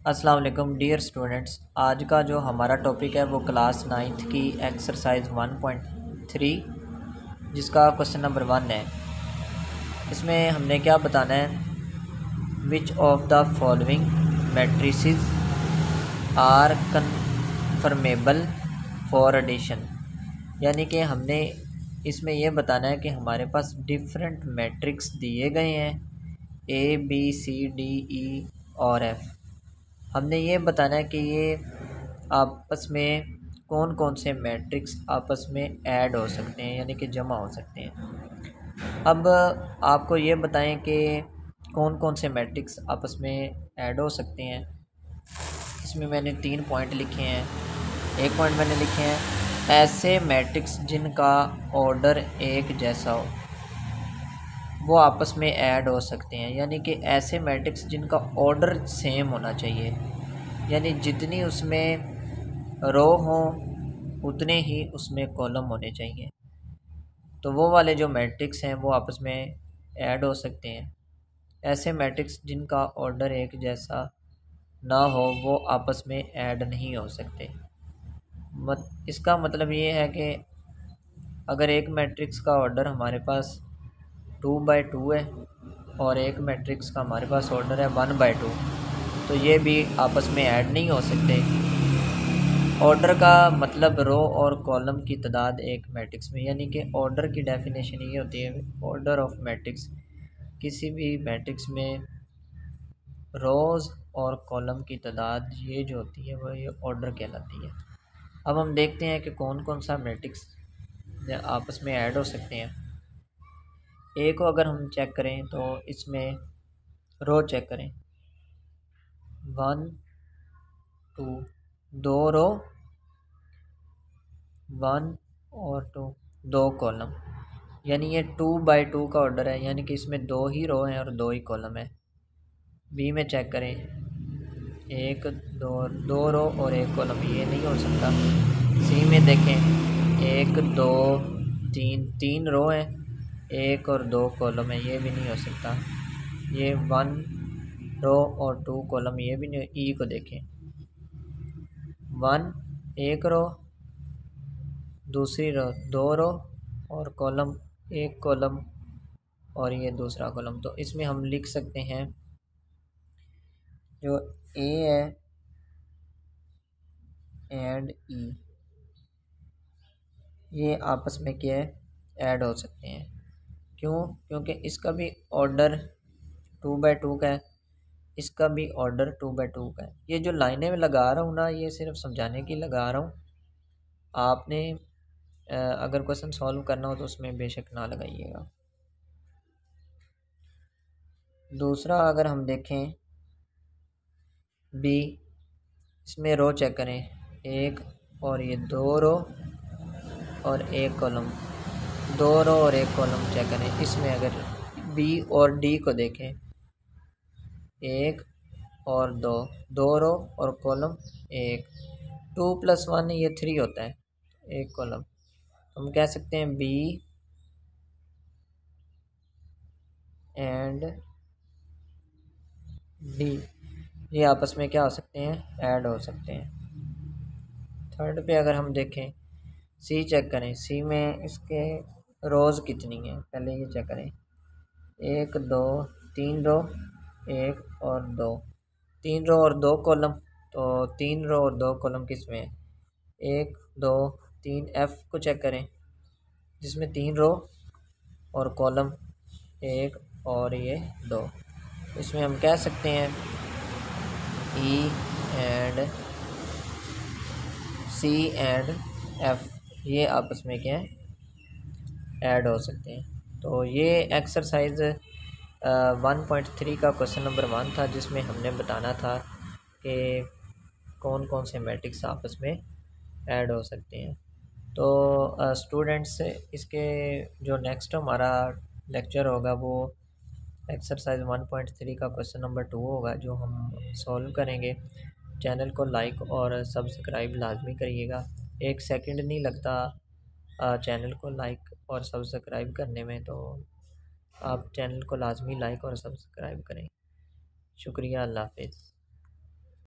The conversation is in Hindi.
अस्सलाम वालेकुम डियर स्टूडेंट्स। आज का जो हमारा टॉपिक है वो क्लास नाइन्थ की एक्सरसाइज 1.3 जिसका क्वेश्चन नंबर 1 है। इसमें हमने क्या बताना है, which of the following matrices are conformable for addition. यानी कि हमने इसमें यह बताना है कि हमारे पास डिफरेंट मैट्रिक्स दिए गए हैं A B C D E और एफ़। हमने ये बताना है कि ये आपस में कौन कौन से मैट्रिक्स आपस में ऐड हो सकते हैं, यानी कि जमा हो सकते हैं। अब आपको ये बताएं कि कौन कौन से मैट्रिक्स आपस में ऐड हो सकते हैं। इसमें मैंने 3 पॉइंट लिखे हैं। एक पॉइंट मैंने लिखे हैं, ऐसे मैट्रिक्स जिनका ऑर्डर एक जैसा हो वो आपस में ऐड हो सकते हैं। यानी कि ऐसे मैट्रिक्स जिनका ऑर्डर सेम होना चाहिए, यानी जितनी उसमें रो हों उतने ही उसमें कॉलम होने चाहिए। तो वो वाले जो मैट्रिक्स हैं वो आपस में ऐड हो सकते हैं। ऐसे मैट्रिक्स जिनका ऑर्डर एक जैसा ना हो वो आपस में ऐड नहीं हो सकते। इसका मतलब ये है कि अगर एक मैट्रिक्स का ऑर्डर हमारे पास 2/2 है और एक मैट्रिक्स का हमारे पास ऑर्डर है 1/2, तो ये भी आपस में ऐड नहीं हो सकते। ऑर्डर का मतलब रो और कॉलम की तादाद एक मैट्रिक्स में, यानी कि ऑर्डर की डेफिनेशन ये होती है, ऑर्डर ऑफ मैट्रिक्स। किसी भी मैट्रिक्स में रोज़ और कॉलम की तादाद ये जो होती है वो ये ऑर्डर कहलाती है। अब हम देखते हैं कि कौन कौन सा मैट्रिक्स आपस में ऐड हो सकते हैं। ए को अगर हम चेक करें तो इसमें रो चेक करें, 1 2, 2 रो 1 और 2, 2 कॉलम, यानी ये 2/2 का ऑर्डर है, यानी कि इसमें 2 ही रो हैं और 2 ही कॉलम है। बी में चेक करें, 1 2, 2 रो और 1 कॉलम, ये नहीं हो सकता। सी में देखें, 1 2 3, 3 रो हैं, 1 और 2 कॉलम है, ये भी नहीं हो सकता। ये 1 रो और 2 कॉलम, ये भी नहीं। ई को देखें, 1 1 रो, दूसरी रो 2 रो और कॉलम 1 कॉलम और ये दूसरा कॉलम। तो इसमें हम लिख सकते हैं जो ए है एंड ई, ये आपस में क्या है, ऐड हो सकते हैं। क्यों? क्योंकि इसका भी ऑर्डर 2/2 का है, इसका भी ऑर्डर 2/2 का है। ये जो लाइनें में लगा रहा हूँ ना, ये सिर्फ समझाने की लगा रहा हूँ। आपने अगर क्वेश्चन सॉल्व करना हो तो उसमें बेशक ना लगाइएगा। दूसरा अगर हम देखें बी, इसमें रो चेक करें, 1 और ये 2 रो और 1 कॉलम, 2 रो और 1 कॉलम चेक करें। इसमें अगर बी और डी को देखें, 1 और 2, 2 रो और कॉलम 1, 2 + 1 ये 3 होता है, 1 कॉलम। हम कह सकते हैं बी एंड डी ये आपस में क्या हो सकते हैं, ऐड हो सकते हैं। थर्ड पे अगर हम देखें, सी चेक करें, सी में इसके रोज़ कितनी हैं, पहले ये चेक करें, 1 2 3 रो 1 और 2, 3 रो और 2 कॉलम। तो 3 रो और 2 कॉलम किस में है, 1 2 3। एफ़ को चेक करें, जिसमें 3 रो और कॉलम 1 और ये 2। इसमें हम कह सकते हैं E and C and F ये आपस में क्या है, ऐड हो सकते हैं। तो ये एक्सरसाइज 1.3 का क्वेश्चन नंबर 1 था, जिसमें हमने बताना था कि कौन कौन से मैट्रिक्स आपस में ऐड हो सकते हैं। तो स्टूडेंट्स, इसके जो नेक्स्ट हमारा लेक्चर होगा वो एक्सरसाइज 1.3 का क्वेश्चन नंबर 2 होगा, जो हम सॉल्व करेंगे। चैनल को लाइक और सब्सक्राइब लाजमी करिएगा, 1 सेकंड नहीं लगता चैनल को लाइक और सब्सक्राइब करने में, तो आप चैनल को लाजमी लाइक और सब्सक्राइब करें। शुक्रिया, अल्लाह हाफिज़।